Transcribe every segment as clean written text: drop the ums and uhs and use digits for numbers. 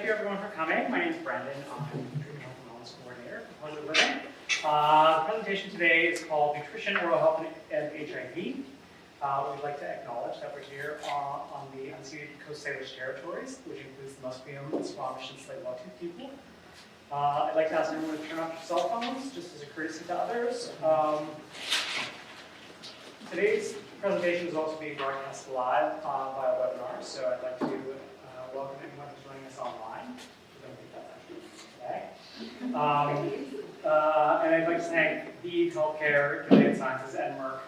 thank you everyone for coming. My name is Brandon. I'm the Treatment Health and Wellness Coordinator for Positive Living. The presentation today is called Nutrition, Oral Health, and HIV. We'd like to acknowledge that we're here on the unceded Coast Salish territories, which includes the Musqueam, Squamish, and Tsleil-Waututh people. I'd like to ask everyone to turn off your cell phones, just as a courtesy to others. Today's presentation is also being broadcast live via webinar, so I'd like to welcome anyone who's joining us online. I don't think that's actually today. And I'd like to thank Bead Healthcare, Gilead Sciences, and Merck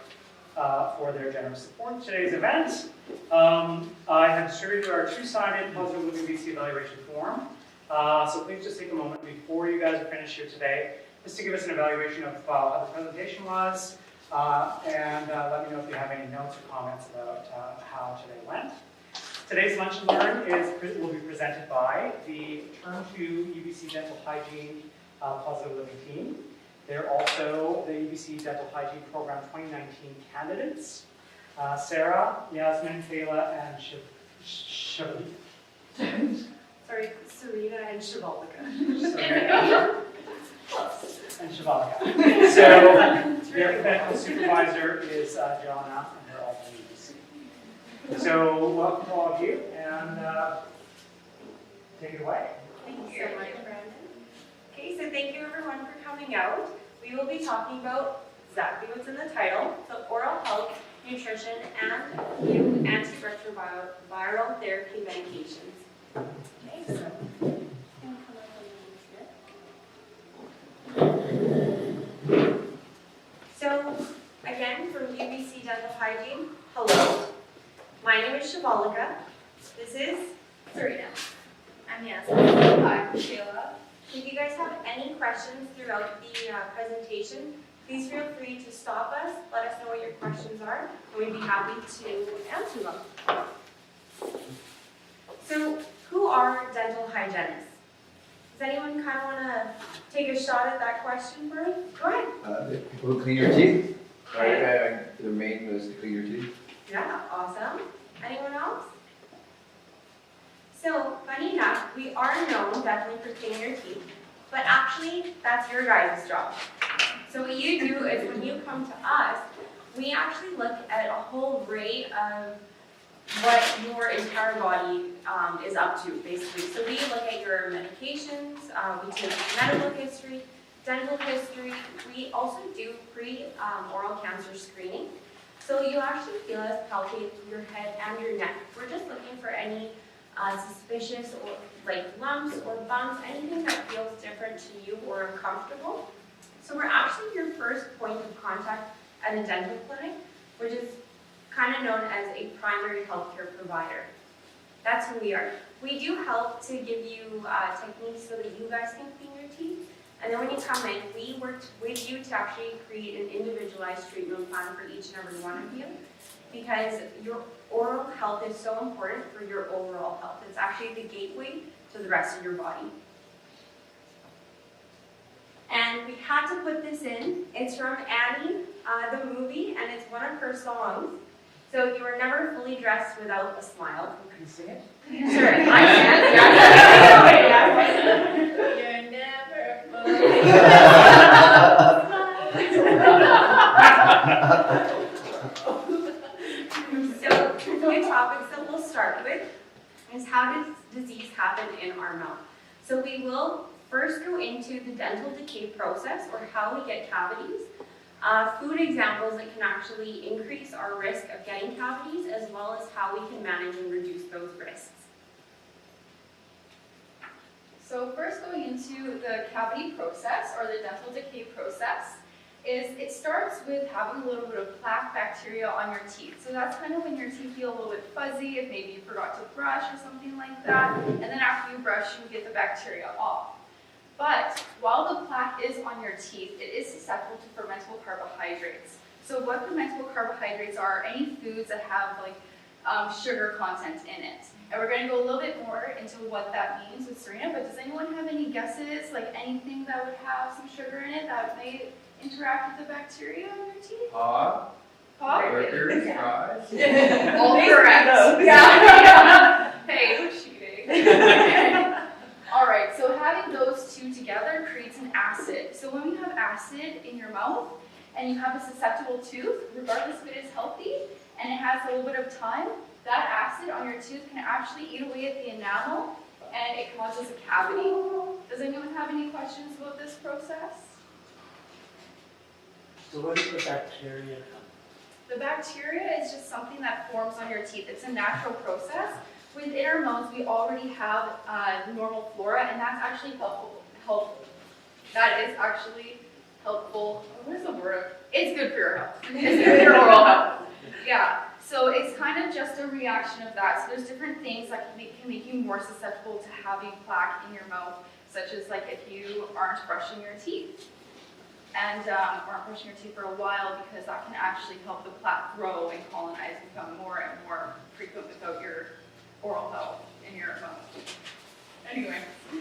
for their generous support for today's event. I have distributed our two-sided Positive Living BC evaluation form. So please just take a moment before you guys are finished here today, just to give us an evaluation of how the presentation was, and let me know if you have any notes or comments about how today went. Today's Lunch and Learn will be presented by the Term 2 UBC Dental Hygiene Positive Living team. They're also the UBC Dental Hygiene Program 2019 candidates. Sarah, Yasmin, Kayla, and Sarita and Shivalika. And Shivalika. So their medical supervisor is Joanna, and they're all from UBC. So welcome to all of you, and take it away. Thank you so much, Brandon. Okay, so thank you everyone for coming out. We will be talking about exactly what's in the title, so oral health, nutrition, and new antiretroviral therapy medications. Okay, so So, again, from UBC Dental Hygiene, hello. My name is Shivalika. This is Sarita. I'm Yasmin. I'm Kayla. If you guys have any questions throughout the presentation, please feel free to stop us, let us know what your questions are, and we'd be happy to answer them. So, who are dental hygienists? Does anyone kind of want to take a shot at that question first? Go ahead. The people who clean your teeth. Okay. Their main was to clean your teeth. Yeah, awesome. Anyone else? So, funny enough, we are known definitely for cleaning your teeth, but actually, that's your guys' job. So what you do is when you come to us, we actually look at a whole array of what your entire body is up to, basically. So we look at your medications, we take medical history, dental history. We also do pre-oral cancer screening. So you actually feel us palpate your head and your neck. We're just looking for any suspicious or like lumps or bumps, anything that feels different to you or uncomfortable. So we're actually your first point of contact at a dental clinic, which is kind of known as a primary healthcare provider. That's who we are. We do help to give you techniques so that you guys can clean your teeth. And then when you come in, we work with you to actually create an individualized treatment plan for each and every one of you, because your oral health is so important for your overall health. It's actually the gateway to the rest of your body. And we had to put this in. It's from Annie, the movie, and it's one of her songs. So you are never fully dressed without a smile. Can you sing it? Sure, I can. You're never So, a few topics that we'll start with is how does disease happen in our mouth? So we will first go into the dental decay process, or how we get cavities, food examples that can actually increase our risk of getting cavities, as well as how we can manage and reduce those risks. So first, going into the cavity process or the dental decay process, is it starts with having a little bit of plaque bacteria on your teeth. So that's kind of when your teeth feel a little bit fuzzy, if maybe you forgot to brush or something like that. And then after you brush, you get the bacteria off. But while the plaque is on your teeth, it is susceptible to fermentable carbohydrates. So what fermentable carbohydrates are any foods that have like sugar content in it. And we're going to go a little bit more into what that means with Serena, but does anyone have any guesses, like anything that would have some sugar in it that may interact with the bacteria on your teeth? Pop, burgers, fries. All correct. Yeah. Hey, who's cheating? two together creates an acid. So when you have acid in your mouth and you have a susceptible tooth, regardless if it is healthy and it has a little bit of time, that acid on your tooth can actually eat away at the enamel and it causes a cavity. Does anyone have any questions about this process? So where does the bacteria come? The bacteria is just something that forms on your teeth. It's a natural process. Within our mouths, we already have normal flora, and that's actually helpful. That is actually helpful. What is the word? It's good for your health. It's good for your oral health. Yeah. So it's kind of just a reaction of that. So there's different things that can make you more susceptible to having plaque in your mouth, such as like if you aren't brushing your teeth and aren't brushing your teeth for a while, because that can actually help the plaque grow and colonize and become more and more frequent without your oral health in your mouth. Anyway.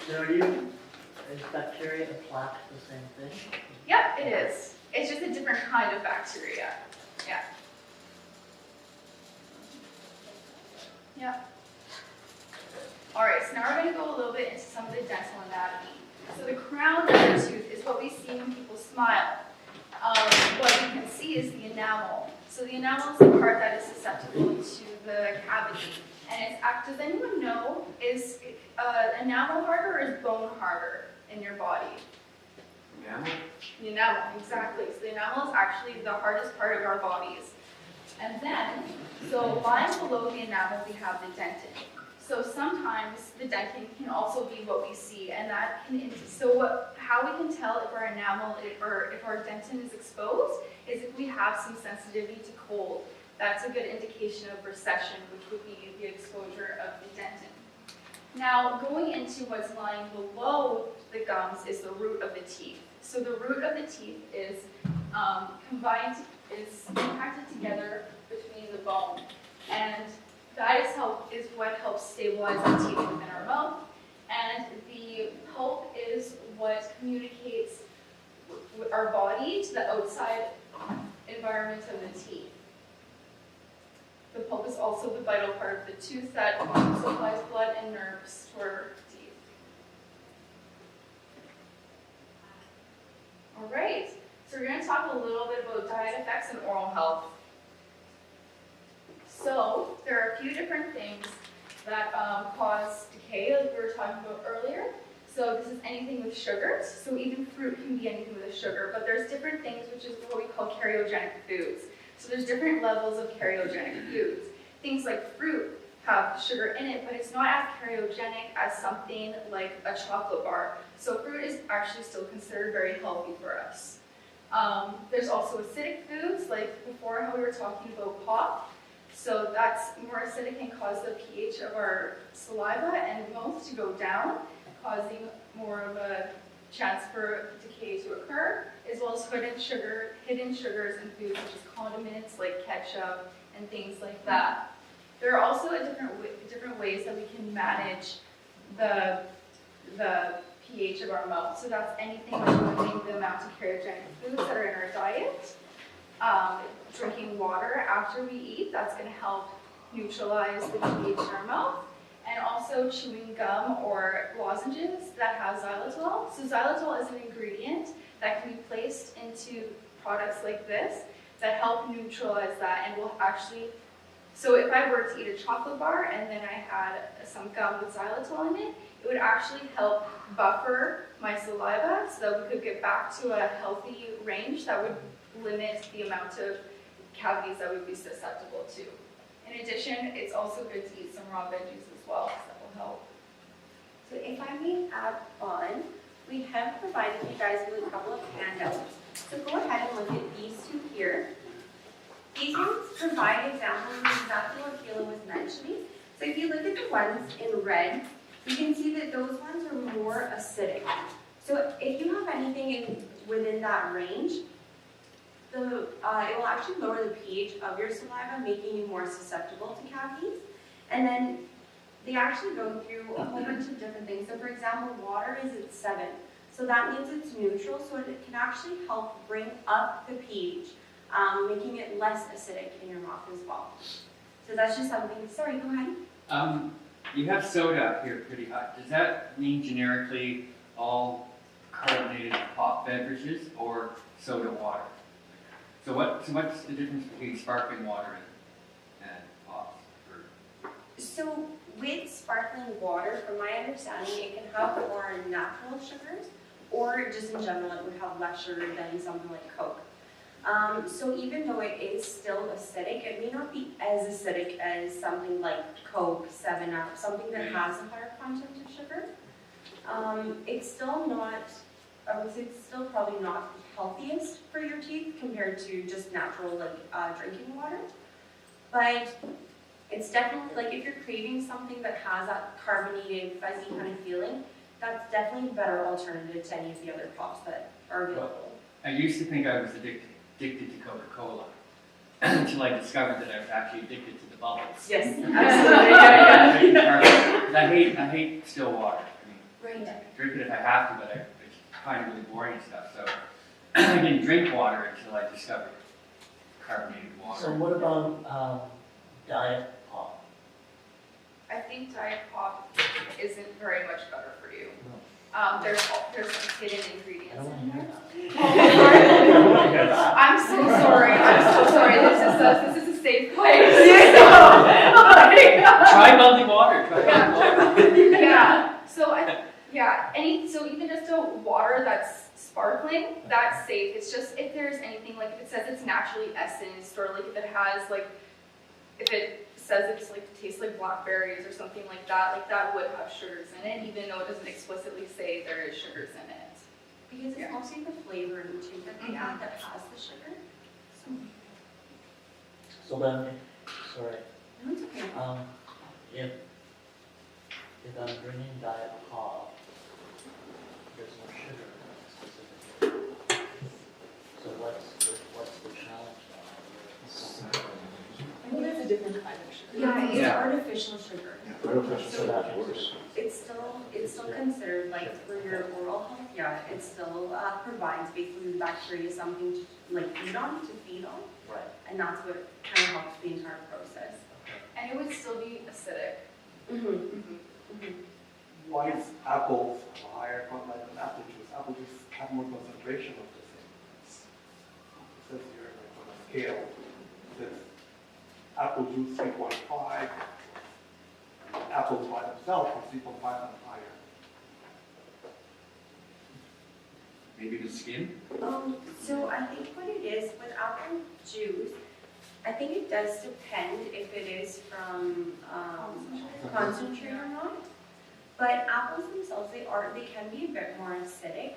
So is bacteria and plaque the same thing? Yep, it is. It's just a different kind of bacteria. Yeah. Yeah. All right, so now we're going to go a little bit into some of the dental anatomy. So the crown of the tooth is what we see when people smile. What you can see is the enamel. So the enamel is the part that is susceptible to the cavity. And does anyone know, is enamel harder or is bone harder in your body? Enamel? The enamel, exactly. So the enamel is actually the hardest part of our bodies. And then, so lying below the enamel, we have the dentin. So sometimes the dentin can also be what we see, and that can, how we can tell if our enamel or if our dentin is exposed is if we have some sensitivity to cold. That's a good indication of recession, which would be the exposure of the dentin. Now, going into what's lying below the gums is the root of the teeth. So the root of the teeth is compacted together between the bone, and that is what helps stabilize the teeth within our mouth. And the pulp is what communicates our body to the outside environment of the teeth. The pulp is also the vital part of the tooth that supplies blood and nerves to our teeth. All right, so we're going to talk a little bit about diet effects and oral health. So there are a few different things that cause decay, like we were talking about earlier. So this is anything with sugars. So even fruit can be anything with a sugar, but there's different things, which is what we call karyogenic foods. So there's different levels of karyogenic foods. Things like fruit have sugar in it, but it's not as karyogenic as something like a chocolate bar. So fruit is actually still considered very healthy for us. There's also acidic foods, like before how we were talking about pop. So that's more acidic and cause the pH of our saliva and mouth to go down, causing more of a chance for decay to occur, as well as hidden sugars in foods such as condiments like ketchup and things like that. There are also different ways that we can manage the pH of our mouth. So that's anything like limiting the amount of karyogenic foods that are in our diet. Drinking water after we eat, that's going to help neutralize the pH in our mouth. And also chewing gum or lozenges that have xylitol. So xylitol is an ingredient that can be placed into products like this that help neutralize that and will actually, so if I were to eat a chocolate bar and then I had some gum with xylitol in it, it would actually help buffer my saliva so that we could get back to a healthy range that would limit the amount of cavities that we'd be susceptible to. In addition, it's also good to eat some raw veggies as well, so that will help. So if I may add on, we have provided you guys with a couple of handouts. So go ahead and look at these two here. These ones provide examples of exactly what Kayla was mentioning. So if you look at the ones in red, you can see that those ones are more acidic. So if you have anything within that range, it will actually lower the pH of your saliva, making you more susceptible to cavities. And then they actually go through a whole bunch of different things. So for example, water is at 7. So that means it's neutral, so it can actually help bring up the pH, making it less acidic in your mouth as well. So that's just something, sorry, go ahead. You have soda up here pretty hot. Does that mean generically all pop beverages or soda water. So what's the difference between sparkling water and pops? So with sparkling water, from my understanding, it can have more natural sugars, or just in general, it would have less sugar than something like Coke. So even though it is still acidic, it may not be as acidic as something like Coke, 7-Up, something that has a higher content of sugar. It's still not, I would say it's still probably not the healthiest for your teeth compared to just natural drinking water. But it's definitely, like if you're craving something that has that carbonated, fuzzy kind of feeling, that's definitely a better alternative to any of the other pops that are available. I used to think I was addicted to Coca-Cola until I discovered that I was actually addicted to the bubbles. Yes, absolutely. I hate still water. I mean, Right. I drink it if I have to, but it's kind of really boring stuff. So I didn't drink water until I discovered carbonated water. So what about diet pop? I think diet pop isn't very much better for you. There's some hidden I ingredients don't want in to hear there. that. I'm so sorry. I'm so sorry. This is a safe place. Try bubbly water. Try bubbly water. Yeah. So even just a water that's sparkling, that's safe. It's just if there's anything like if it says it's naturally essenced, or like if it has if it says it's tastes like blackberries or something like that would have sugars in it, even though it doesn't explicitly say there is sugars in it. Because it's mostly the flavoring too that they add that has the sugar. So then, sorry, No, it's okay. if I'm drinking diet pop, there's no sugar in it specifically. So what's the challenge now? I think it's a different kind of sugar. Yeah, it's Yeah. artificial sugar. So that's worse. It's still considered like for your oral health. Yeah, it still provides basically the bacteria something to feed on, Right. and that's what kind of helps the entire process. And it would still be acidic. Why is apples higher content than apple juice? Apple juice have more concentration of the thing. It says here on a scale, it says apple juice 3.5, apples by themselves are 3.5 and higher. Maybe the skin? So I think what it is with apple juice, I think it does depend if it is from concentrate or not. But apples themselves, they can be a bit more acidic.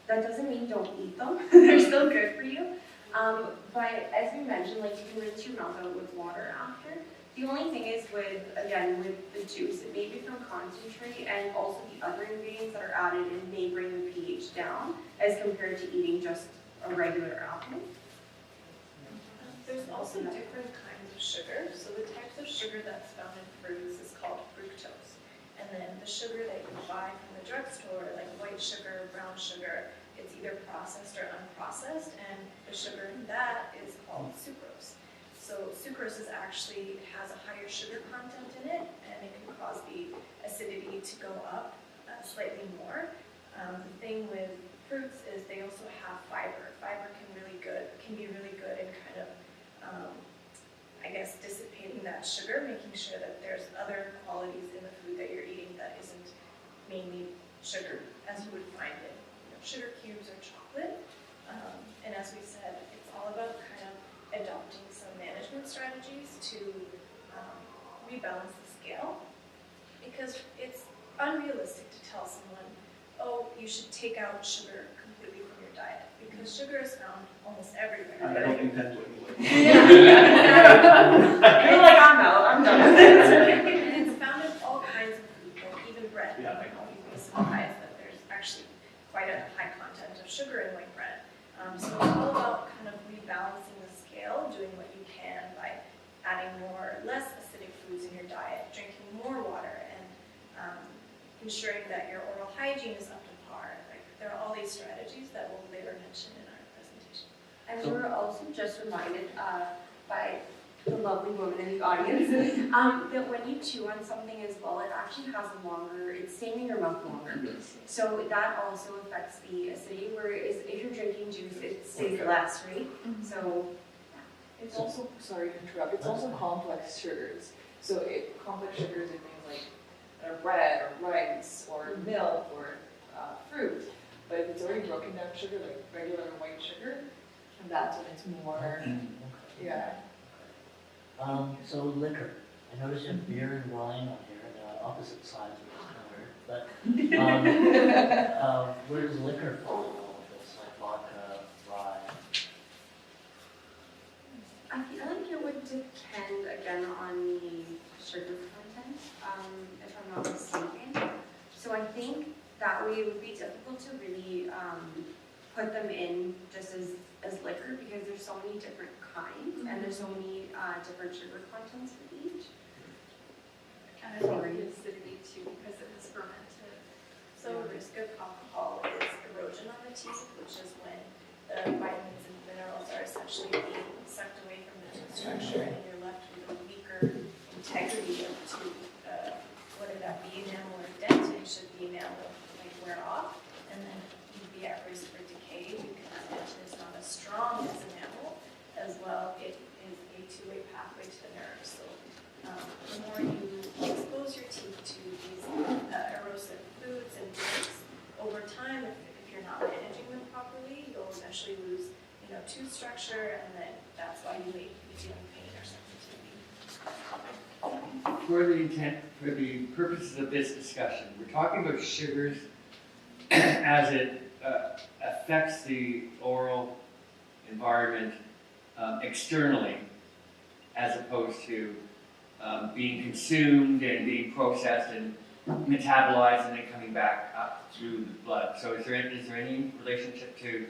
That doesn't mean don't eat them. They're still good for you. But as we mentioned, you can rinse your mouth out with water after. The only thing is with the juice, it may be from concentrate, and also the other ingredients that are added in may bring the pH down as compared to eating just a regular apple. There's also different kinds of sugar. So the types of sugar that's found in fruits is called fructose. And then the sugar that you buy from the drugstore, like white sugar, brown sugar, it's either processed or unprocessed, and the sugar in that is called sucrose. So sucrose actually has a higher sugar content in it, and it can cause the acidity to go up slightly more. The thing with fruits is they also have fiber. Fiber can be really good in kind of dissipating that sugar, making sure that there's other qualities in the food that you're eating that isn't mainly sugar, as you would find in sugar cubes or chocolate. And as we said, it's all about kind of adopting some management strategies to rebalance the scale, because it's unrealistic to tell someone, oh, you should take out sugar completely from your diet, because sugar is found almost everywhere. And I don't intend to anyway. You're like, I'm out, I'm done. And it's found in all kinds of food, like even bread. Yeah, I know. You'd be surprised that there's actually quite a high content of sugar in white bread. So it's all about kind of rebalancing the scale, doing what you can by adding more, less acidic foods in your diet, drinking more water, and ensuring that your oral hygiene is up to par. There are all these strategies that we'll later mention in our presentation. And we were also just reminded by the lovely woman in the audience that when you chew on something as well, it actually has a longer, it's staying in your mouth longer. So that also affects the acidity, whereas says less, right? So, It's also, sorry to interrupt, it's also complex sugars. So complex sugars are things like bread or rice or milk or fruit. But if it's already broken down sugar, like regular white sugar, that's when it's more, yeah. So liquor, I noticed you have beer and wine on here, opposite sides, which is kind of weird, but, where does liquor fall in all of this, like vodka, rye? I feel like it would depend again on the sugar content, if I'm not mistaken. So I think that way it would be difficult to really put them in just as liquor because there's so many different kinds and there's so many different sugar contents with each. And I think the acidity too, because it is fermented. So risk of alcohol is erosion on the teeth, which is when the vitamins and minerals are essentially being sucked away from the tooth structure and you're left with a weaker integrity of tooth, whether that be enamel or dentin, should the enamel like wear off and then you'd be at risk for decay because dentin is not as strong as enamel. As well, it is a two-way pathway to the nerves. So the more you expose your teeth to these erosive foods and drinks, over time, if you're not managing them properly, you'll eventually lose, tooth structure, and then that's why you may be feeling pain or sensitivity. For the purposes of this discussion, we're talking about sugars as it affects the oral environment externally, as opposed to being consumed and being processed and metabolized and then coming back up through the blood. So is there any relationship to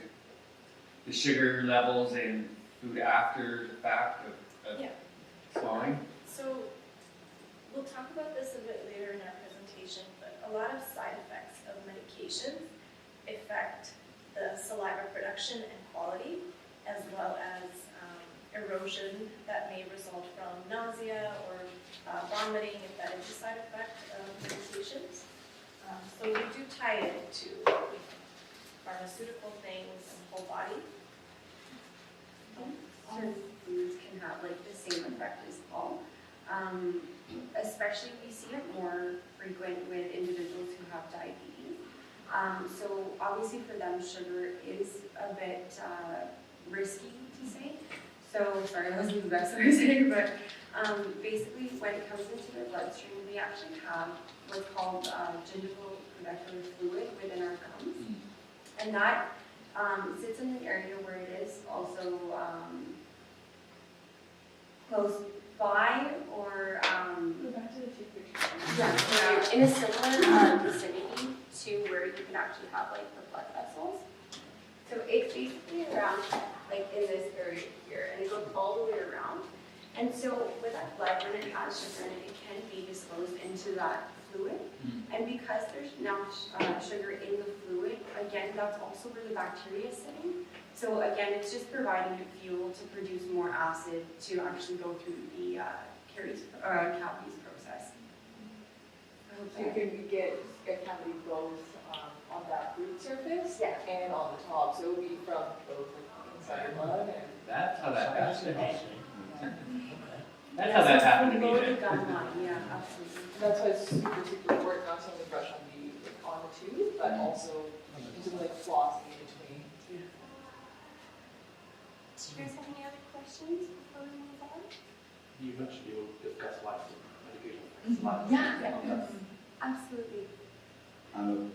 the sugar levels in food after the fact of Yeah. swallowing? So we'll talk about this a bit later in our presentation, but a lot of side effects of medications affect the saliva production and quality, as well as erosion that may result from nausea or vomiting if that is a side effect of medications. So we do tie it to pharmaceutical things and whole body. Certain foods can have like the same effect as well. Especially we see it more frequent with individuals who have diabetes. So obviously for them sugar is a bit risky to say. So sorry, that wasn't the best way to say it, but basically when it comes into their bloodstream, we actually have what's called gingival conductive fluid within our gums. And that sits in an area where it is also close by or Go back to the tooth picture. yeah, in a similar vicinity to where you can actually have like the blood vessels. So it's basically around like in this area here, and it goes all the way around. And so with that blood, when it has sugar in it, it can be disposed into that fluid. And because there's now sugar in the fluid, again, that's also where the bacteria is sitting. So again, it's just providing it fuel to produce more acid to actually go through the cavities process. I hope So you that- can get a cavity both on that root surface Yeah. and on the top. So it would be from both inside your blood and That's how that That's happened. interesting. Okay. That's how that happened to Below me. the gum line, yeah, absolutely. that's why it's super, super important not to only brush on the tooth, but also using like flossing in between. Do you guys have any other questions before we move on? You mentioned you will discuss life medication. Life. Yeah. Absolutely. Okay,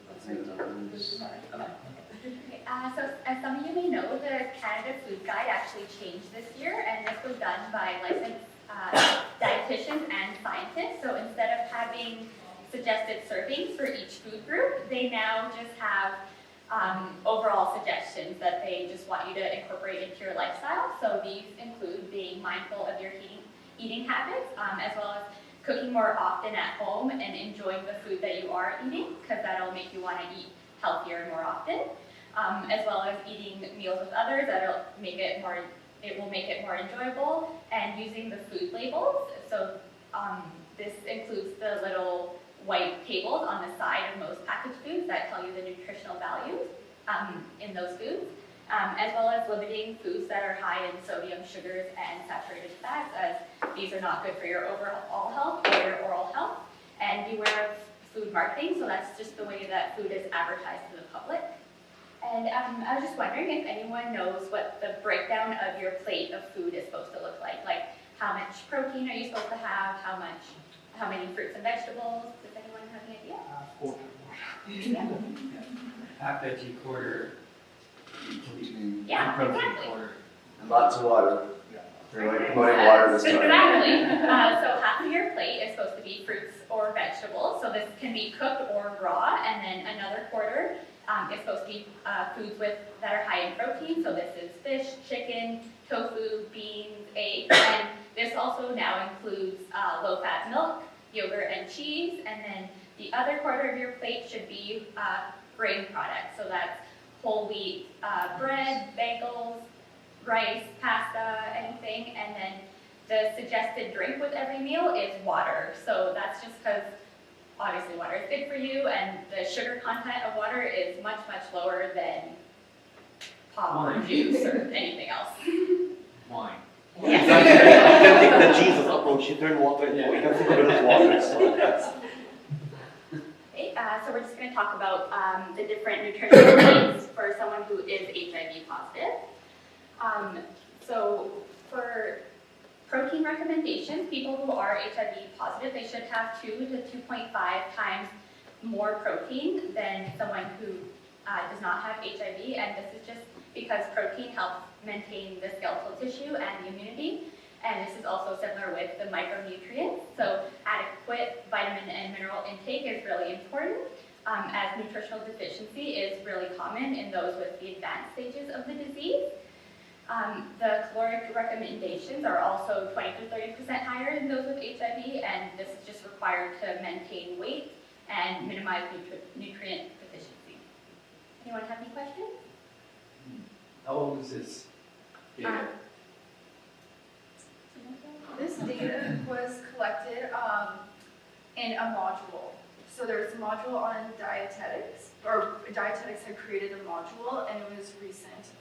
so as some of you may know, the Canada Food Guide actually changed this year, and this was done by licensed dietitians and scientists. So instead of having suggested servings for each food group, they now just have overall suggestions that they just want you to incorporate into your lifestyle. So these include being mindful of your eating habits, as well as cooking more often at home and enjoying the food that you are eating, because that'll make you want to eat healthier and more often, as well as eating meals with others. That'll make it more. It will make it more enjoyable, and using the food labels. So this includes the little white tables on the side of most packaged foods that tell you the nutritional values in those foods, as well as limiting foods that are high in sodium, sugars, and saturated fats, as these are not good for your overall health or your oral health. And beware of food marketing, so that's just the way that food is advertised to the public. And I was just wondering if anyone knows what the breakdown of your plate of food is supposed to look like how much protein are you supposed to have, how many fruits and vegetables, does anyone have any idea? Half veggie, quarter protein, Yeah, protein exactly. quarter. And lots of water. They're like promoting water this time. Exactly. So half of your plate is supposed to be fruits or vegetables, so this can be cooked or raw, and then another quarter is supposed to be foods that are high in protein, so this is fish, chicken, tofu, beans, eggs, and this also now includes low-fat milk, yogurt, and cheese, and then the other quarter of your plate should be grain products, so that's whole wheat bread, bagels, rice, pasta, anything, and then the suggested drink with every meal is water. So that's just because obviously water is good for you, and the sugar content of water is much, much lower than pop or juice or anything else. Wine. Yes. You can think of the Jesus approach, you turn water into you can think of it as water. So. Okay, so we're just going to talk about the different nutritional needs for someone who is HIV positive. So for protein recommendations, people who are HIV positive, they should have 2 to 2.5 times more protein than someone who does not have HIV, and this is just because protein helps maintain the skeletal tissue and the immunity, and this is also similar with the micronutrients. So adequate vitamin and mineral intake is really important, as nutritional deficiency is really common in those with the advanced stages of the disease. The caloric recommendations are also 20 to 30% higher than those with HIV, and this is just required to maintain weight and minimize nutrient deficiency. Anyone have any questions? How old is this data? This data was collected in a module. So there's a module on dietetics, or dietetics had created a module, and it was recent.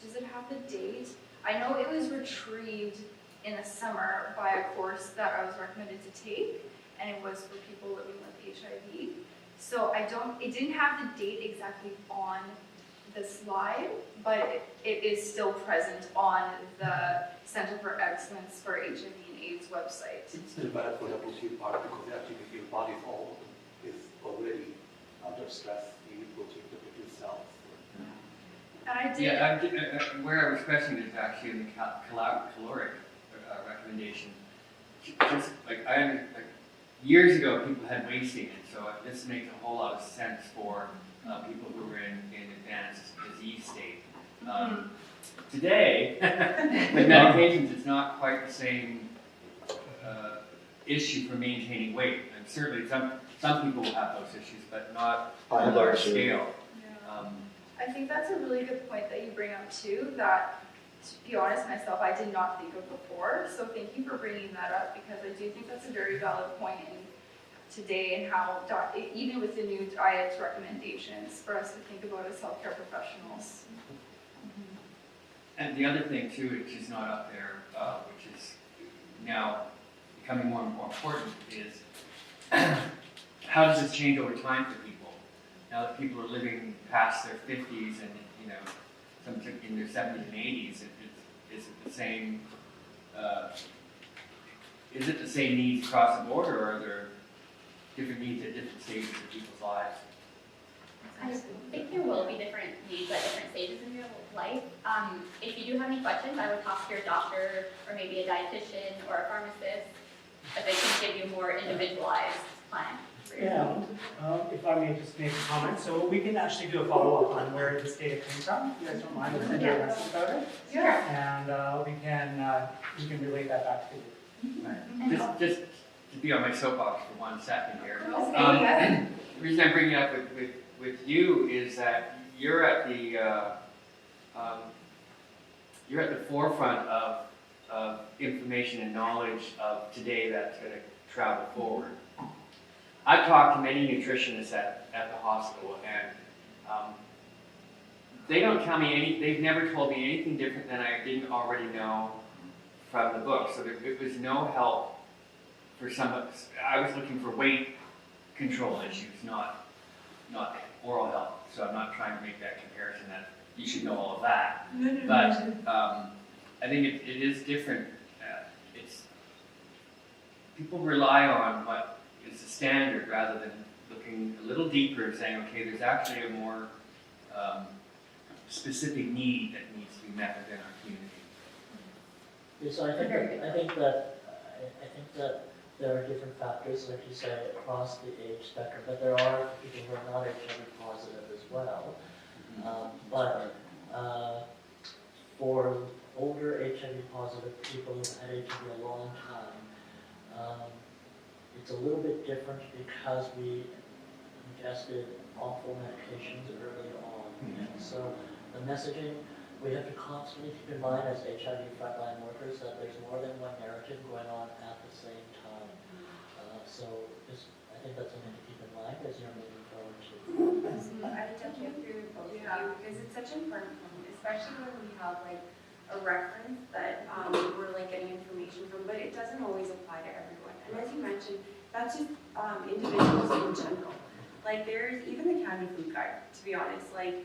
Does it have the date? I know it was retrieved in the summer by a course that I was recommended to take, and it was for people living with HIV. So it didn't have the date exactly on the slide, but it is still present on the Center for Excellence for HIV and AIDS website. It's still bad for the protein part because actually your body is already under stress. You need protein to produce cells. And I did. Yeah, where I was questioning is actually in the caloric recommendation. Just like years ago, people had wasting it, so this makes a whole lot of sense for people who are in advanced disease state. Today, with medications, it's not quite the same issue for maintaining weight. And certainly, some people will have those issues, but not on a large scale. I think that's a really good point that you bring up too, that, to be honest myself, I did not think of before. So thank you for bringing that up, because I do think that's a very valid point in today, and how, even with the new diet recommendations, for us to think about as healthcare professionals. And the other thing too, which is not up there, which is now becoming more and more important, is how does this change over time for people? Now that people are living past their 50s and some in their 70s and 80s, is it the same? Is it the same needs across the board, or are there different needs at different stages of people's lives? I think there will be different needs at different stages in your life. If you do have any questions, I would talk to your doctor or maybe a dietitian or a pharmacist, if they can give you a more individualized plan. Yeah, if I may just make a comment, so we can actually do a follow-up on where this data came from. You guys don't mind if I do a message about it? Yeah. And we can relate that back to you. Right. Just to be on my soapbox for 1 second here. Okay. The reason I bring it up with you is that you're at the forefront of information and knowledge of today that's going to travel forward. I've talked to many nutritionists at the hospital, and they don't tell me they've never told me anything different than I didn't already know from the book. So it was no help for I was looking for weight control issues, not oral health. So I'm not trying to make that comparison that you should know all of that. But I think it is different. People rely on what is the standard rather than looking a little deeper and saying, okay, there's actually a more specific need that needs to be met within our community. Yeah, so I think that there are different factors, like you say, across the age spectrum, but there are people who are not HIV positive as well. For older HIV positive people who've had HIV a long time, it's a little bit different because we ingested awful medications early on. And so the messaging, we have to constantly keep in mind as HIV frontline workers that there's more than one narrative going on at the same time. I think that's something to keep in mind as you're moving forward too. I definitely agree with both of you because it's such an important point, especially when we have like a reference that we're like getting information from, but it doesn't always apply to everyone. And as you mentioned, that's just individuals in general. Like there's even the county food guide, to be honest, like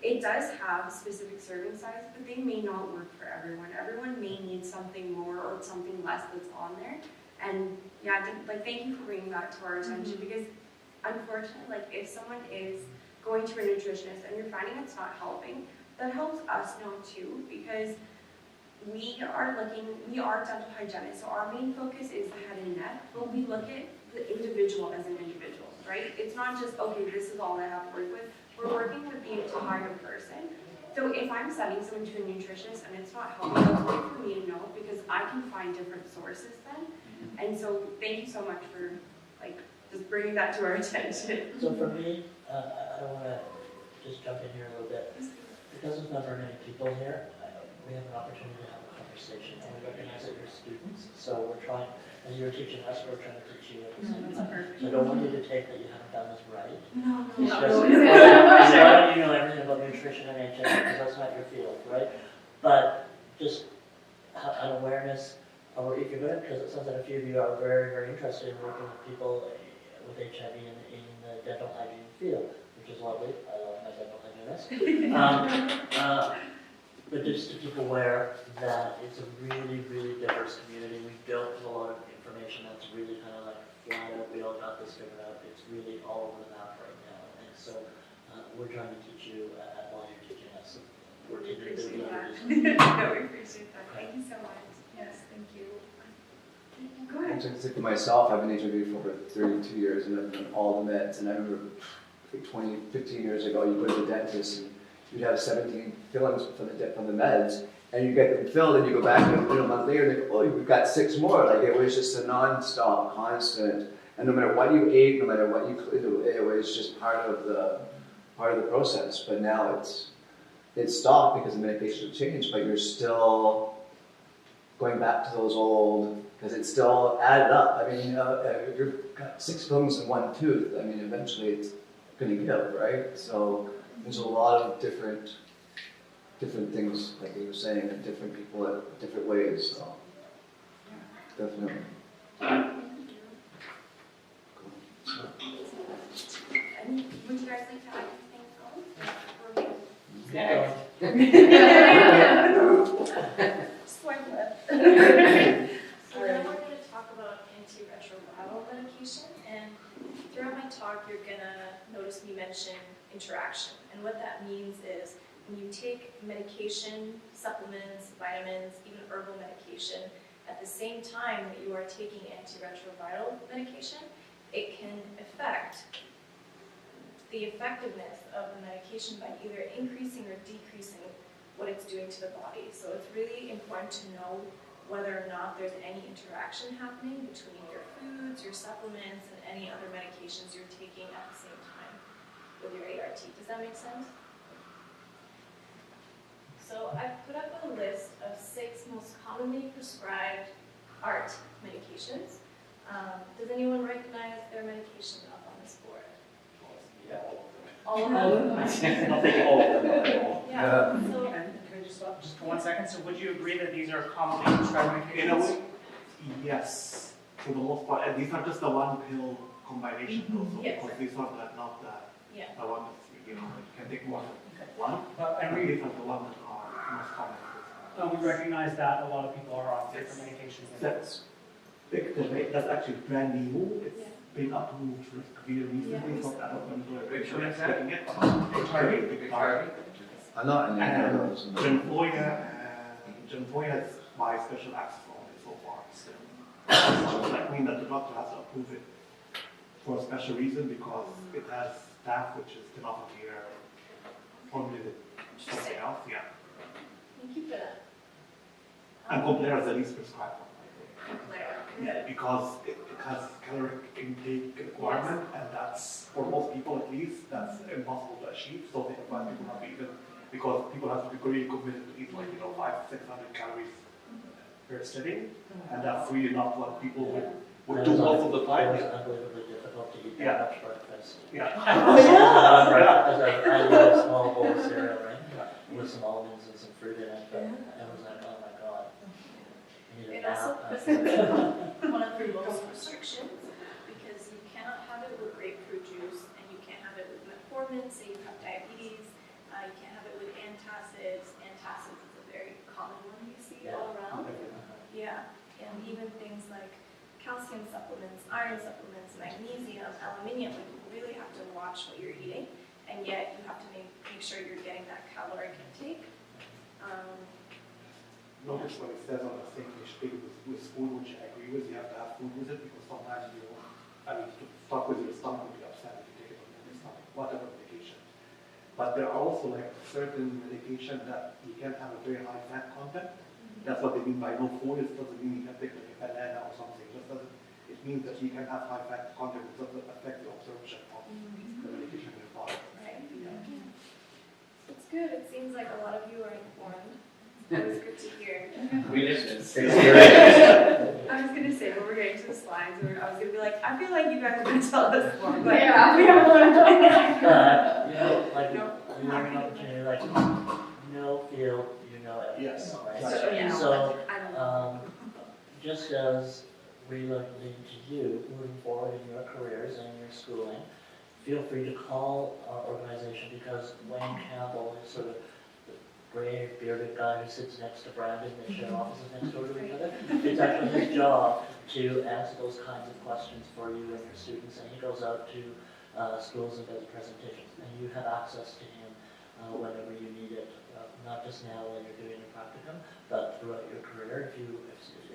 it does have specific serving size, but they may not work for everyone. Everyone may need something more or something less that's on there. And yeah, thank you for bringing that to our attention because unfortunately, like if someone is going to a nutritionist and you're finding it's not helping, that helps us know too because we are dental hygienists, so our main focus is the head and neck, but we look at the individual as an individual, right? It's not just, okay, this is all I have to work with. We're working with the entire person. So if I'm sending someone to a nutritionist and it's not helping, that's great for me to know because I can find different sources then. And so thank you so much for like just bringing that to our attention. So for me, I don't want to just jump in here a little bit. Because there's not very many people here, we have an opportunity to have a conversation and we recognize that you're students. So we're trying, as you're teaching us, we're trying to teach you at the same time. So I don't want you to take that you haven't done this right. No. It's just, why don't you know everything about nutrition and HIV because that's not your field, right? But just an awareness, or if you're good, because it sounds like a few of you are very, very interested in working with people with HIV in the dental hygiene field, which is lovely. I love my dental hygienist. But just to keep aware that it's a really, really diverse community. We built a lot of information that's really kind of like flat out. We all got this figured out. It's really all over the map right now. And so we're trying to teach you while you're teaching us. We're We teaching appreciate that. you. No, we appreciate that. Thank you so much. Yes, thank you. Go ahead. For myself, I've been HIV for over 32 years and I've done all the meds. And I remember 15 years ago, you go to the dentist and you'd have 17 fillings from the meds, and you get them filled, and you go back and a month later, and they go, oh, we've got 6 more. Like it was just a non-stop, constant, and no matter what you ate, no matter what you it was just part of the process. But now it's stopped because the medication has changed, but you're still going back to those old, because it's still added up. I mean, if you've got 6 fillings in one tooth, I mean, eventually it's going to give, right? So there's a lot of different things, like you were saying, and different people at different ways. So definitely. And would you guys like to add anything else? Yeah. Swipe left. So now we're going to talk about antiretroviral medication, and throughout my talk you're going to notice me mention interaction. And what that means is when you take medication, supplements, vitamins, even herbal medication, at the same time that you are taking antiretroviral medication, it can affect the effectiveness of the medication by either increasing or decreasing what it's doing to the body. So it's really important to know whether or not there's any interaction happening between your foods, your supplements, and any other medications you're taking at the same time with your ART. Does that make sense? So I've put up a list of 6 most commonly prescribed ART medications. Does anyone recognize their medication up on this board? Yeah. All of them? I'll take all of them. Yeah, so, Can I just stop just for 1 second? So would you agree that these are commonly prescribed In a medications? way, yes, for the most part, and these are just the one pill combination also, Yes. because these are not yeah. the one that's, you can take more than one. And And we, these are the ones that are most common. we recognize that a lot of people are on different medications than this. That's actually brand new, it's been approved very recently, so I don't remember. Which one is that? Checking it. Biktarvy? I'm not in any of those. Genvoya is by special access only so far still. That means that the doctor has to approve it for a special reason because it has staff which is tenofovir formulated something else, yeah. Thank you for that. And Complera is the least prescribed one, Claire. yeah, because it has caloric intake requirement, and that's, for most people at least, that's impossible to achieve, so they advise people not to even, because people have to be really committed to eat like, 500-600 calories per sitting, and that's really not what people would do most of the It time. was unbelievably difficult to eat Yeah. that much breakfast. Yeah. As I ate a small bowl of cereal, right, with some almonds and some fruit in it, but I was like, oh my god. I need a It also nap. puts one of the most restrictions because you cannot have it with grapefruit juice and you can't have it with metformin, say you have diabetes. You can't have it with antacids. Antacids is a very common one you see all around. Yeah, and even things like calcium supplements, iron supplements, magnesium, aluminium, like you really have to watch what you're eating, and yet you have to make sure you're getting that caloric intake. Notice what it says on the thing, you should take it with food, which I agree with, you have to have food with it, because sometimes to fuck with your stomach will be upset if you take it on your stomach, whatever medication. But there are also like certain medication that you can have a very high fat content. That's what they mean by no food. It doesn't mean you can take like a banana or something. It means that you can have high fat content. It doesn't affect the absorption of the medication in your body. Right. It's good. It seems like a lot of you are informed. That was good to hear. We listen. I was gonna say, when we're getting to the slides, I was gonna be like, I feel like you guys are gonna tell us more, but we have Like, No. you have an opportunity, like, feel, everything, Yes. right? So, yeah. So, I don't know. just as we look to you moving forward in your careers and your schooling, feel free to call our organization because Wayne Campbell is sort of the gray bearded guy who sits next to Brandon. They share offices next door to each other. It's actually his job to answer those kinds of questions for you and your students, and he goes out to schools and does presentations, and you have access to him whenever you need it, not just now while you're doing your practicum, but throughout your career.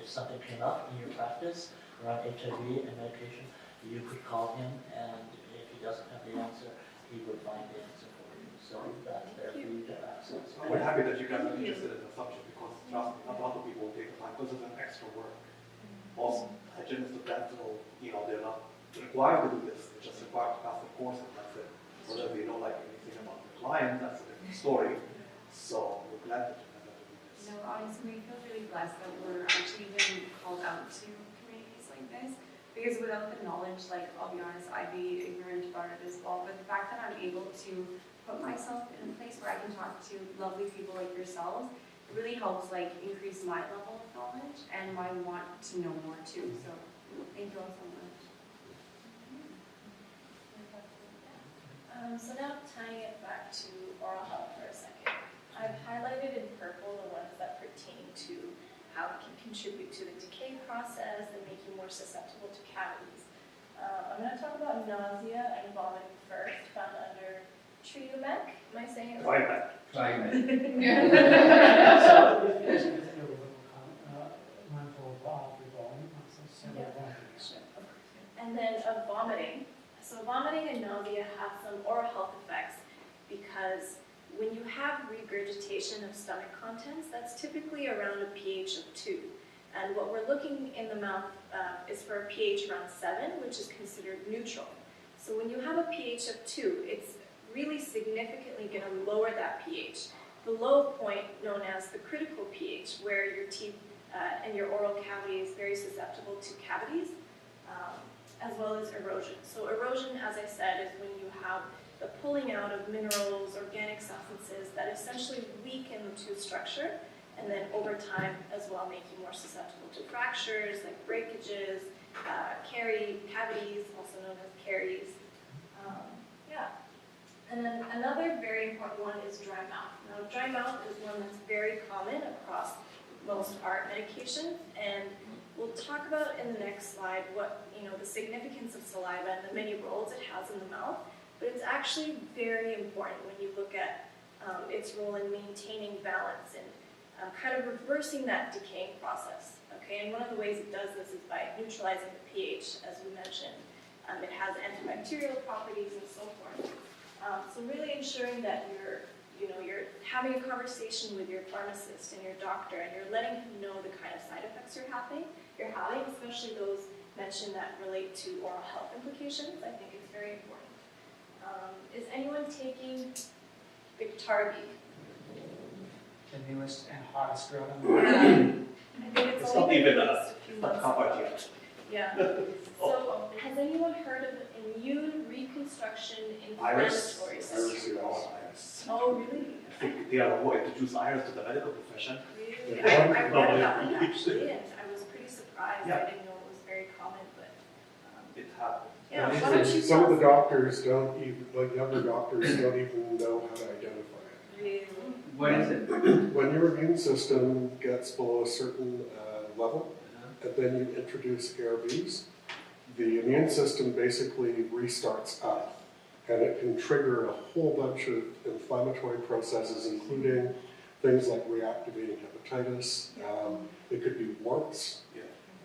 If something came up in your practice around HIV and medication, you could call him, and if he doesn't have the answer, he would find the answer for you. So that's there for you to access. We're happy that you guys are interested in the subject because trust me, not a lot of people will take the time because it's an extra work. Most hygienists of dental, they're not required to do this. They're just required to pass the course and that's it. Whether they don't like anything about the client, that's a different story. So we're glad that you guys are doing this. No, honestly, we feel really blessed that we're actually even called out to communities like this. Because without the knowledge, I'll be honest, I'd be ignorant about it as well. But the fact that I'm able to put myself in a place where I can talk to lovely people like yourselves, it really helps increase my level of knowledge and my want to know more too. So thank you all so much. So now tying it back to oral health for a second. I've highlighted in purple the ones that pertain to how it can contribute to the decay process and make you more susceptible to cavities. I'm going to talk about nausea and vomiting first, found under Triumec. Am I saying it right? Try it. So if you guys can think of a little mindful of all volume, And then vomiting. So vomiting and nausea have some oral health effects because when you have regurgitation of stomach contents, that's typically around a pH of 2. And what we're looking in the mouth is for a pH around 7, which is considered neutral. So when you have a pH of 2, it's really significantly going to lower that pH. The low point, known as the critical pH, where your teeth and your oral cavity is very susceptible to cavities, as well as erosion. So erosion, as I said, is when you have the pulling out of minerals, organic substances that that essentially weaken the tooth structure, and then over time as well make you more susceptible to fractures like breakages, cavities, also known as caries. Yeah. And then another very important one is dry mouth. Now, dry mouth is one that's very common across most art medications, and we'll talk about in the next slide what, the significance of saliva and the many roles it has in the mouth, but it's actually very important when you look at its role in maintaining balance and kind of reversing that decaying process. Okay, and one of the ways it does this is by neutralizing the pH, as we mentioned. It has antibacterial properties and so forth. So really ensuring that you're having a conversation with your pharmacist and your doctor, and you're letting him know the kind of side effects you're having, especially those mentioned that relate to oral health implications. I think it's very important. Is anyone taking Biktarvy? The newest and hottest drug on the Yeah. market. I think it's It's only not been even released a few not months covered ago. yet. Yeah. So has anyone heard of immune reconstruction Iris, inflammatory Iris, syndrome? Iris. Oh, really? I think they are who introduced Iris to the medical profession. Really? Yeah. I read about it actually, and I was pretty surprised. Yeah. I didn't know it was very common, but It happened. yeah. And Why don't you Some tell of the us? doctors don't even, like younger doctors don't even know how to identify it. Really? What is it? When your immune system gets below a certain level, and then you introduce ARVs, the immune system basically restarts up, and it can trigger a whole bunch of inflammatory processes, including things like reactivating hepatitis. It could be warts.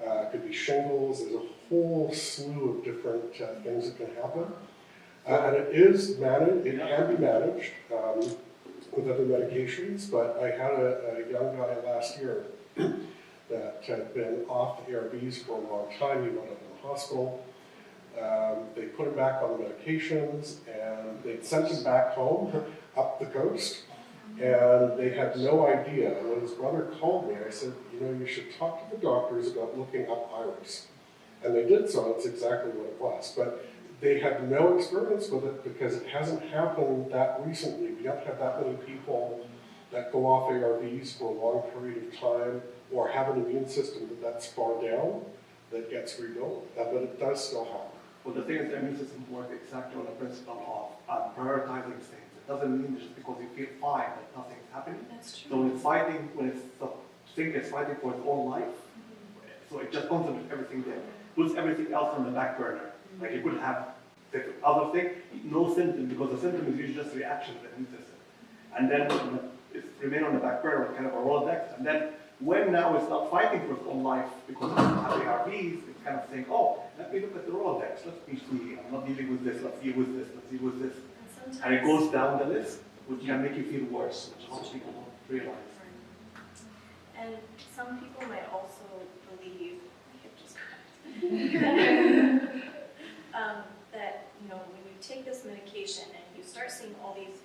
It could be shingles. There's a whole slew of different things that can happen. And it is managed, it can be managed with other medications, but I had a young guy last year that had been off the ARVs for a long time. He wound up in the hospital. They put him back on the medications, and they sent him back home up the coast. And they had no idea. And when his brother called me, I said, you should talk to the doctors about looking up Iris. And they did so, it's exactly what it was. But they had no experience with it because it hasn't happened that recently. We don't have that many people that go off ARVs for a long period of time or have an immune system that's far down that gets rebuilt. But it does still happen. Well, the thing is, the immune system works exactly on the principle of prioritizing things. It doesn't mean just because you feel fine that nothing's happening. That's true. So when the thing is fighting for its own life, so it just concentrates everything there, puts everything else on the back burner. Like you could have the other thing, no symptom, because the symptom is usually just a reaction to the immune system. And then it remain on the back burner, kind of a Rolodex. And then when now it's not fighting for its own life because it doesn't have the ARVs, it's kind of saying, oh, let me look at the Rolodex. Let me see. I'm not dealing with this. Let's deal with this. Let's deal with this. And it goes down the list, which can make you feel worse, which most people don't realize. And some people might also believe, I think just correct, that when you take this medication and you start seeing all these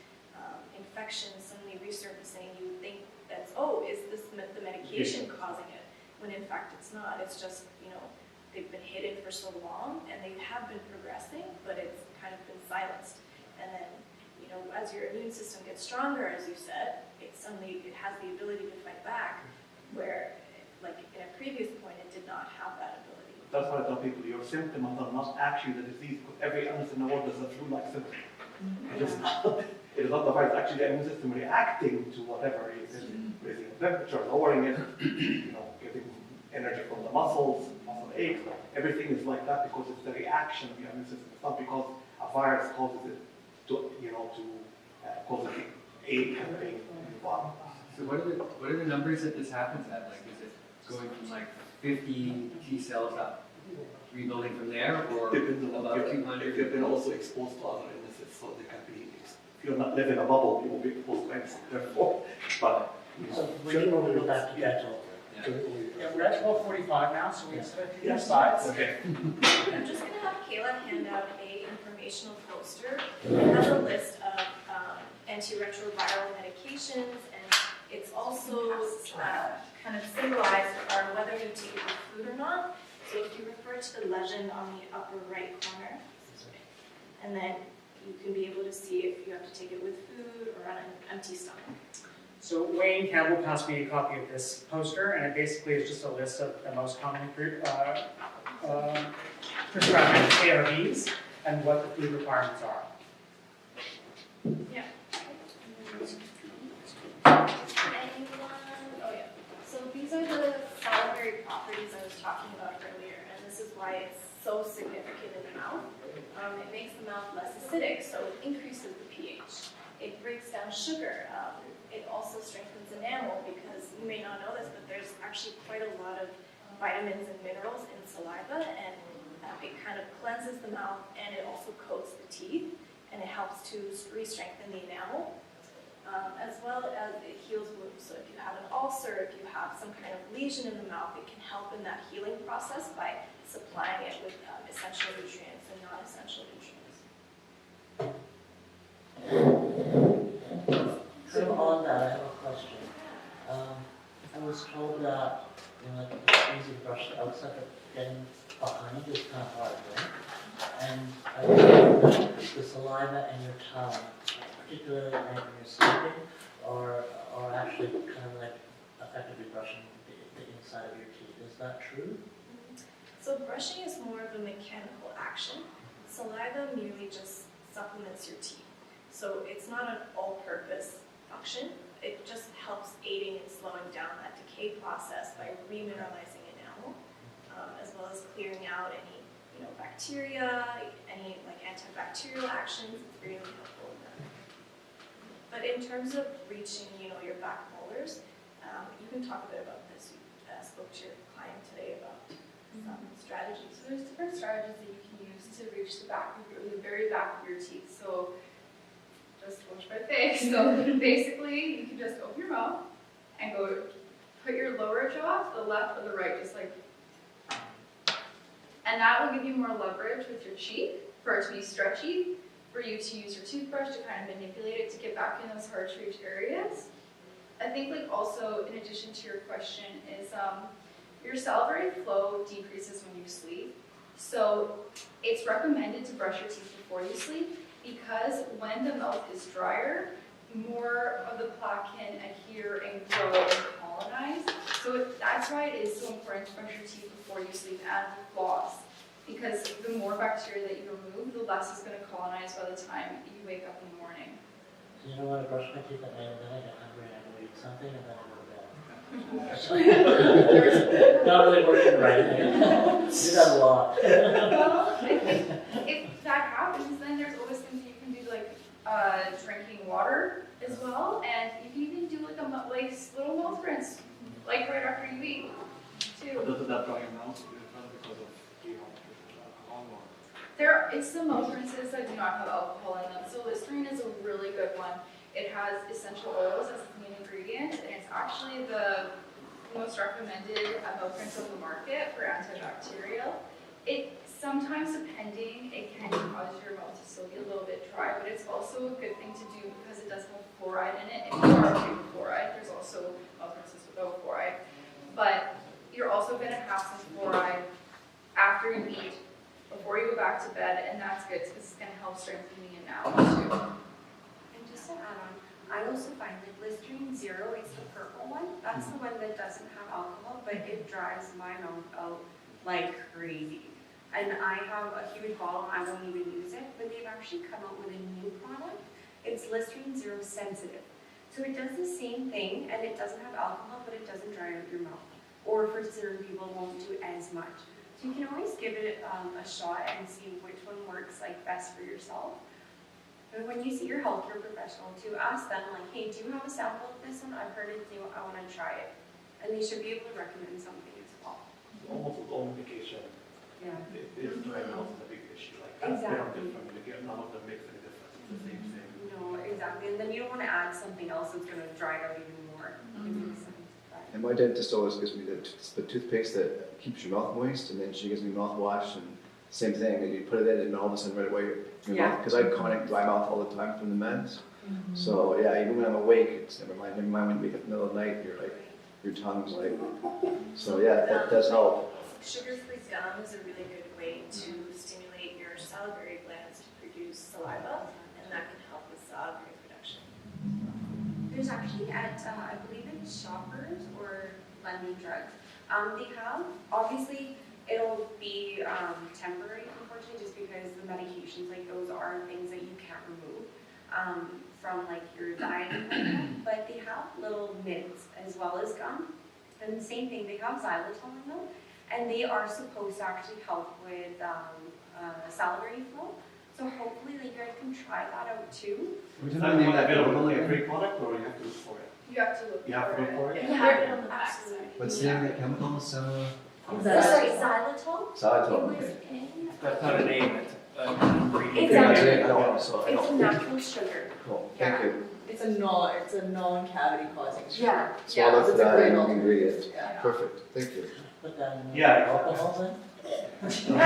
infections suddenly resurfacing, you would think that's, is this the medication causing it? When in fact it's not. It's just they've been hidden for so long and they have been progressing, but it's kind of been silenced. And then as your immune system gets stronger, as you said, it has the ability to fight back, where like in a previous point it did not have that ability. That's why I tell people your symptoms are not actually the disease, because every illness in the world does a flu-like symptom. It is not the virus, actually the immune system reacting to whatever it is, raising the temperature, lowering it, getting energy from the muscle aches. Everything is like that because it's the reaction of the immune system. It's not because a virus causes it to cause an ache and pain in the body. So what are the numbers that this happens at? Like, is it going from like 50 T cells up, rebuilding from there, or Depends on about if 200? you've been also exposed to other illnesses, so they can be. If you're not living in a bubble, you will be exposed to anything. Therefore, but So we can go back to dental. Yeah, we're at 12:45 now, so we have a few more slides. okay. I'm just going to have Kayla hand out a informational poster. It has a list of antiretroviral medications, and it's also kind of symbolized are whether you take it with food or not. So if you refer to the legend on the upper right corner, and then you can be able to see if you have to take it with food or on an empty stomach. So Wayne Campbell passed me a copy of this poster, and it basically is just a list of the most commonly prescribed ARVs and what the food requirements are. Yeah. Anyone? Oh yeah. So these are the salivary properties I was talking about earlier, and this is why it's so significant in the mouth. It makes the mouth less acidic, so it increases the pH. It breaks down sugar. It also strengthens enamel because you may not know this, but there's actually quite a lot of vitamins and minerals in saliva, and it kind of cleanses the mouth, and it also coats the teeth, and it helps to re-strengthen the enamel, as well as it heals wounds. So if you have an ulcer, if you have some kind of lesion in the mouth, it can help in that healing process by supplying it with essential nutrients and non-essential nutrients. So on that, I have a question. I was told that, like, it's easy to brush the outside, but getting behind is kind of hard, right? And I think that the saliva and your tongue, particularly when you're sleeping, are actually kind of like effectively brushing the inside of your teeth. Is that true? So brushing is more of a mechanical action. Saliva merely just supplements your teeth. So it's not an all-purpose function. It just helps aiding and slowing down that decay process by remineralizing enamel, as well as clearing out any bacteria, any like antibacterial actions. It's really helpful in that. But in terms of reaching, your back molars, you can talk a bit about this. You spoke to your client today about some strategies. So there's different strategies that you can use to reach the very back of your teeth. So just watch my face. So basically, you can just open your mouth and go put your lower jaw to the left or the right, just like. And that will give you more leverage with your cheek for it to be stretchy, for you to use your toothbrush to kind of manipulate it to get back in those hard to reach areas. I think also, in addition to your question, is your salivary flow decreases when you sleep. So it's recommended to brush your teeth before you sleep because when the mouth is drier, more of the plaque can adhere and grow and colonize. So that's why it is so important to brush your teeth before you sleep and floss. Because the more bacteria that you remove, the less it's going to colonize by the time you wake up in the morning. So you don't want to brush my teeth at night, and then I get hungry and I go eat something, and then I go to bed. Not really working right. Do that a lot. Well, if that happens, then there's always things you can do, like drinking water as well, and you can even do like little mouth rinse, like right after you eat, too. Does that dry your mouth because of alcohol or? It's the mouth rinses that do not have alcohol in them. So Listerine is a really good one. It has essential oils as the main ingredient, and it's actually the most recommended mouth rinse on the market for antibacterial. Sometimes, depending, it can cause your mouth to still be a little bit dry, but it's also a good thing to do because it does have fluoride in it. If you are okay with fluoride, there's also mouth rinses without fluoride. But you're also going to have some fluoride after you eat, before you go back to bed, and that's good because it's going to help strengthen the enamel too. And just to add on, I also find that Listerine Zero, it's the purple one, that's the one that doesn't have alcohol, but it dries my mouth out like crazy. And I have a huge bottle, I won't even use it, but they've actually come out with a new product. It's Listerine Zero Sensitive. So it does the same thing, and it doesn't have alcohol, but it doesn't dry out your mouth. Or for certain people, it won't do as much. So you can always give it a shot and see which one works best for yourself. And when you see your healthcare professional too, ask them hey, do you have a sample of this one? I've heard it's new, I want to try it. And they should be able to recommend something as well. Almost with all medication, Yeah. if dry mouth is a big issue. They are Exactly. different, none of them makes any difference, it's the same thing. No, exactly. And then you don't want to add something else that's going to dry it out even more. It makes sense. And my dentist always gives me the toothpaste that keeps your mouth moist, and then she gives me mouthwash, and same thing, and you put it in, and all of a sudden right away, your mouth, because I have chronic dry mouth all the time from the meds. So yeah, even when I'm awake, it's never mind when you wake up in the middle of the night, your tongue's so yeah, that does help. Sugar-free gum is a really good way to stimulate your salivary glands to produce produce saliva, and that can help with prey production. There's actually at, I believe it's Shoppers or Lending Drugs. They have, obviously, it'll be temporary, unfortunately, just because the medications, like those are things that you can't remove from like your diet and whatnot. But they have little mints as well as gum. And the same thing, they have xylitol in them. And they are supposed to actually help with salivary flow. So hopefully like, you guys can try that out too. Is that one available like a free product or you have to look for it? You have to look You have to look for it? You have it on the back side. What's the name of the chemical? Sorry, xylitol. Xylitol. It was Okay. in. That's not a name, it's It's Yeah, actually, I don't, so I it's don't. natural sugar. Cool, thank you. It's a non-cavity causing sugar. Yeah. So I'll look for it's a that great ingredient. Yeah. Perfect, thank you. Put that in Yeah. alcohol then? This is right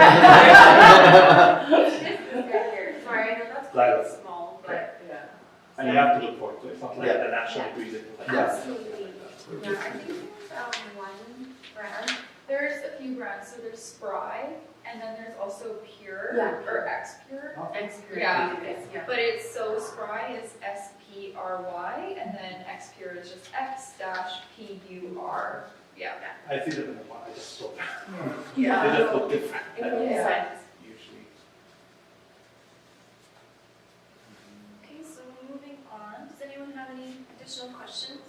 here. Sorry, I know that's quite Xylitol. small, but Yeah. And you have to look for it, so it's not like Yeah. the natural ingredient. Yeah. absolutely. Yeah, I think there's one brand. There's a few brands, so there's Spry, and then there's also Pure, Yeah. or X Pure. Yeah. But it's so Spry is SPRY, and then X Pure is just X-PUR. Yeah. I see them in the one, I just saw them. Yeah. They just look different. It makes Yeah. sense. Usually. Okay, so moving on, does anyone have any additional questions?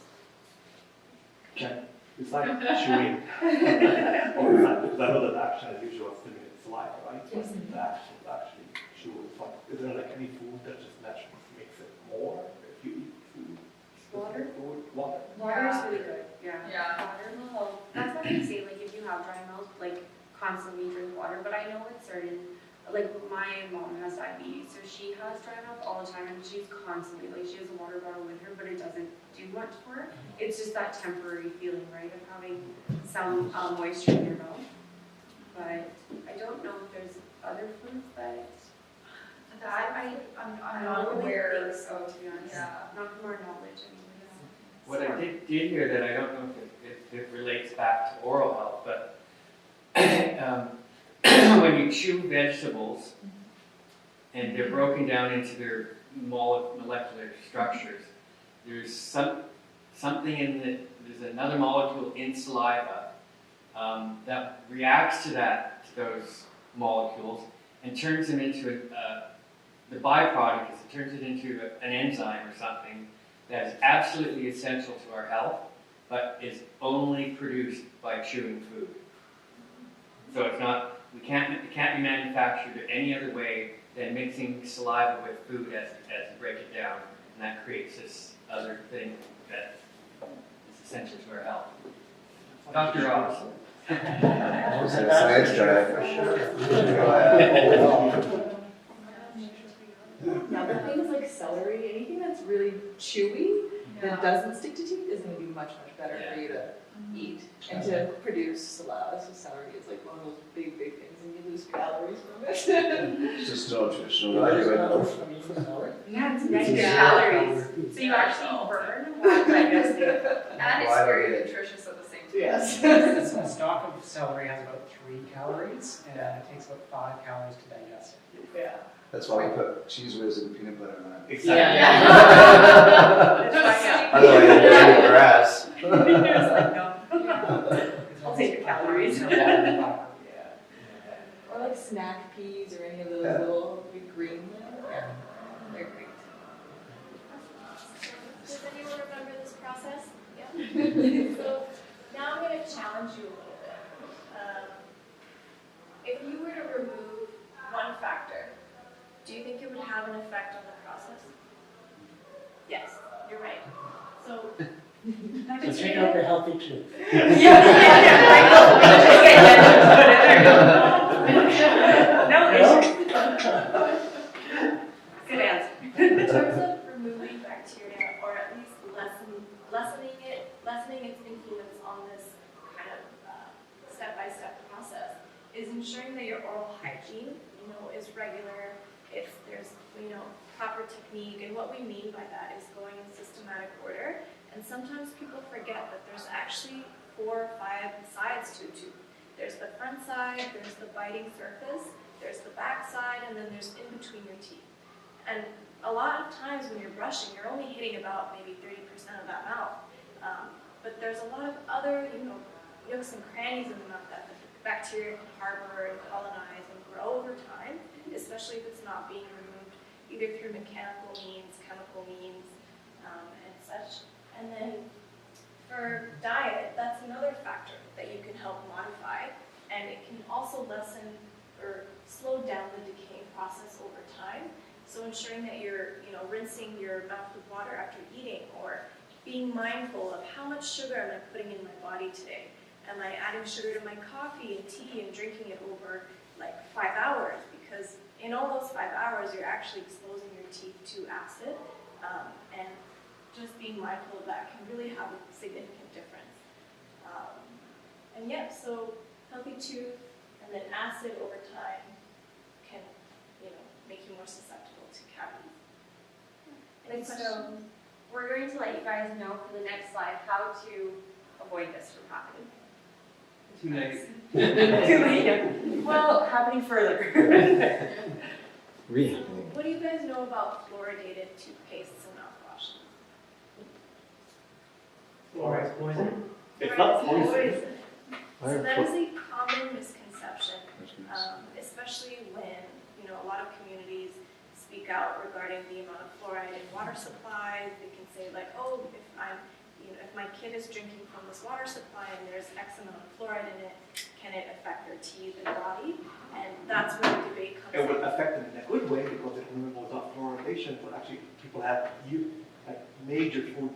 It's like chewing. Because I know that action is usually what's doing it saliva, right? Yes. But the action is actually chew. It's like, is there like any food that just naturally makes it more if you eat food? Water? Food, water. Water is really good. Yeah. Yeah. Water will help. That's why they say like if you have dry mouth, like constantly drink water. But I know with certain, like my mom has diabetes, so she has dry mouth all the time, and she's constantly like she has a water bottle with her, but it doesn't do much for her. It's just that temporary feeling, right, of having some moisture in your mouth. But I don't know if there's other foods that. I'm I not don't really aware think so, of, to be honest. yeah. Not from our knowledge, anyways. What I did hear that I don't know if it relates back to oral health, but when you chew vegetables and they're broken down into their molecular structures, there's something in there's another molecule in saliva that reacts to those molecules and turns them into the byproduct is it turns it into an enzyme or something that is absolutely essential to our health, but is only produced by chewing food. So it can't be manufactured any other way than mixing saliva with food as you break it down, and that creates this other thing that is essential to our health. Dr. Ross. That's a science guy. Now, things like celery, anything that's really chewy that doesn't stick to teeth is going to be much, much better for you to eat and to produce saliva. So celery is like one of those big, big things, and you lose calories from it. It's just no nutritional value, I know. Yeah, it's negative calories. So you actually burn while digesting. And it's Why don't very we- nutritious at the same time. Yes. A stalk of celery has about 3 calories, and it takes about 5 calories to digest it. Yeah. That's why we put cheese whiz and peanut butter on it. Exactly. Otherwise, you're eating grass. I'll take your calories. Yeah. Or like snack peas or any of those little big green ones. Yeah. They're great. Does anyone remember this process? Yeah. So now I'm going to challenge you a little bit. If you were to remove one factor, do you think it would have an effect on the process? Yes, you're right. So, So take out the healthy tooth. Good answer. in terms of removing bacteria, or at least lessening its influence on this kind of step-by-step process, is ensuring that your oral hygiene, is regular. If there's, proper technique, and what we mean by that is going in systematic order. And sometimes people forget that there's actually 4 or 5 sides to a tooth. There's the front side, there's the biting surface, there's the back side, and then there's in between your teeth. And a lot of times when you're brushing, you're only hitting about maybe 30% of that mouth. But there's a lot of other, nooks and crannies in the mouth that the bacteria can harbor and colonize and grow over time, especially if it's not being removed either through mechanical means, chemical means, and such. And then for diet, that's another factor that you can help modify, and it can also lessen or slow down the decaying process over time. So ensuring that you're, rinsing your mouth with water after eating, or being mindful of how much sugar am I putting in my body today. Am I adding sugar to my coffee and tea and drinking it over like 5 hours? Because in all those 5 hours, you're actually exposing your teeth to acid, and just being mindful of that can really have a significant difference. And yeah, so healthy tooth and then acid over time can, make you more susceptible to cavities. Any And questions? so we're going to let you guys know for the next slide how to avoid this from happening. Too late. Too late. Well, happening further. What do you guys know about fluoridated toothpastes and mouthwashes? Fluoride's poison. It's not Fluoride is poison. So that is a common misconception, especially when, a lot of communities speak out regarding the amount of fluoride in water supplies. They can say like, oh, if my kid is drinking from this water supply and there's X amount of fluoride in it, can it affect their teeth and body? And that's where the debate comes It would in. affect them in a good way because it removes without fluoridation, but actually people have major food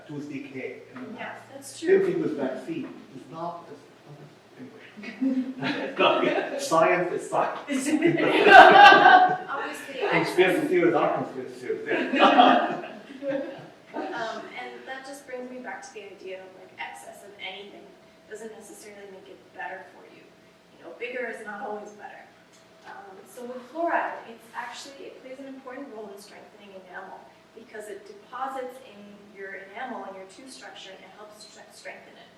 tooth decay in the mouth. Yes, that's Same true. thing with vaccine. It's not anyway. Science is science. Obviously, Conspiracy theories are conspiracy theories. and that just brings me back to the idea of like excess of anything doesn't necessarily make it better for you. Bigger is not always better. So with fluoride, it plays an important role in strengthening enamel because it deposits in your enamel and your tooth structure and it helps strengthen it.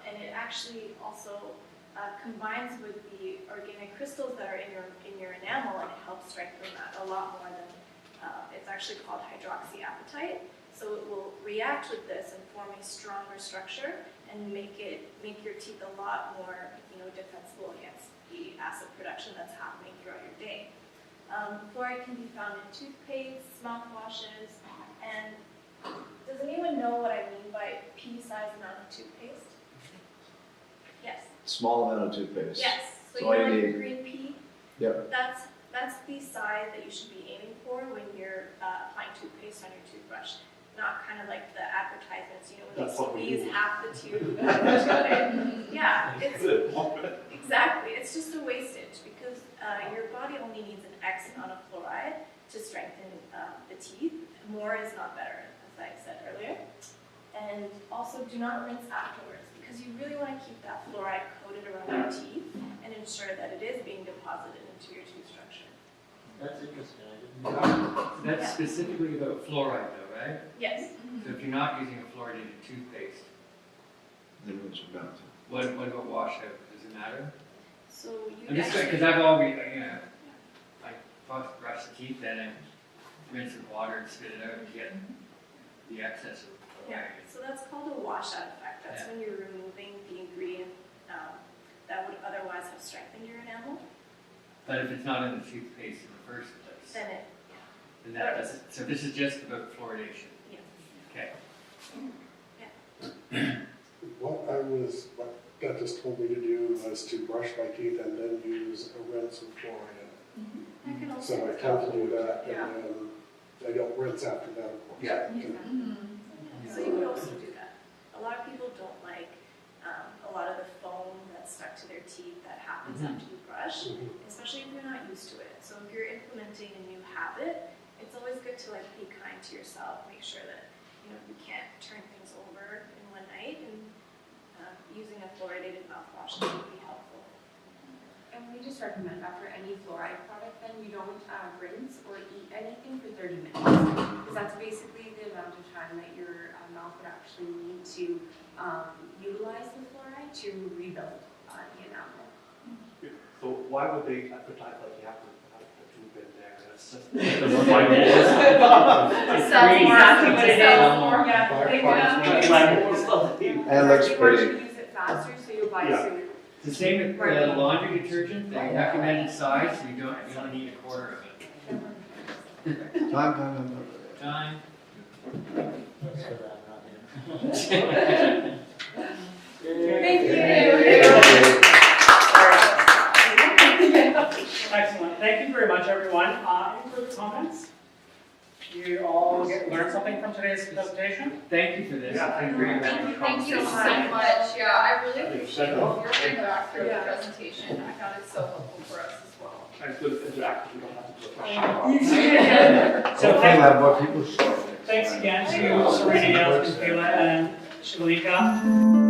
And it actually also combines with the organic crystals that are in your enamel and it helps strengthen that a lot more than, it's actually called hydroxyapatite. So it will react with this and form a stronger structure and make your teeth a lot more, defensible against the acid production that's happening throughout your day. Fluoride can be found in toothpastes, mouthwashes, and does anyone know what I mean by pea-sized amount of toothpaste? Yes. Small amount of toothpaste. Yes. So That's all you like need. a green pea? Yep. That's the size that you should be aiming for when you're applying toothpaste on your toothbrush. Not kind of like the advertisements, when That's they what we squeeze do. half the tooth. Yeah, exactly. It's just a wastage because your body only needs an X amount of fluoride to strengthen the teeth. More is not better, as I said earlier. And also do not rinse afterwards because you really want to keep that fluoride coated around your teeth and ensure that it is being deposited into your tooth structure. That's interesting, I didn't know. That's Yeah. specifically about fluoride though, right? Yes. So if you're not using a fluoridated toothpaste, Then rinse your mouth. what about washout? Does it matter? So you I'm just actually, because I've always, I brush the teeth and then rinse with water and spit it out and get the excess of yeah, fluoride. so that's called a washout effect. That's Yeah. when you're removing the ingredient that would otherwise have strengthened your enamel. But if it's not in the toothpaste in the first place, Then it, then that doesn't, so this is just about fluoridation? Yeah. Okay. What dentist told me to do was to brush my teeth and then use a rinse with fluoride in that can it. also. So I tend to do that, Yeah. and then I don't rinse after that, of course. Yeah. So you could also do that. A lot of people don't like a lot of the foam that's stuck to their teeth that happens after you brush, especially if you're not used to it. So if you're implementing a new habit, it's always good to like be kind to yourself. Make sure that you can't turn things over in one night, and using a fluoridated mouthwash would be helpful. And we just recommend after any fluoride product, then you don't rinse or eat anything for 30 minutes. Because that's basically the amount of time that your mouth would actually need to utilize the fluoride to rebuild the enamel. So why would they advertise like you have to have the tooth in there and That's just. Exactly what it is. And it looks You pretty. want to use it faster, so you'll buy Yeah. sooner. It's the same with laundry detergent, the recommended size, so you only need a quarter of it. Time. Thanks for that, Ryan. Thank you. Excellent. Thank you very much, everyone. Any further comments? You all learned something from today's presentation? Thank you for this. Yeah, thank you very much. Thank you so much. Yeah, I really appreciate your feedback through the presentation. I found it so helpful for us as well. And good interactive, we don't have to do a question. So Hopefully we'll have more people show. thanks again to Serena, Yale, Kayla, and Shalika.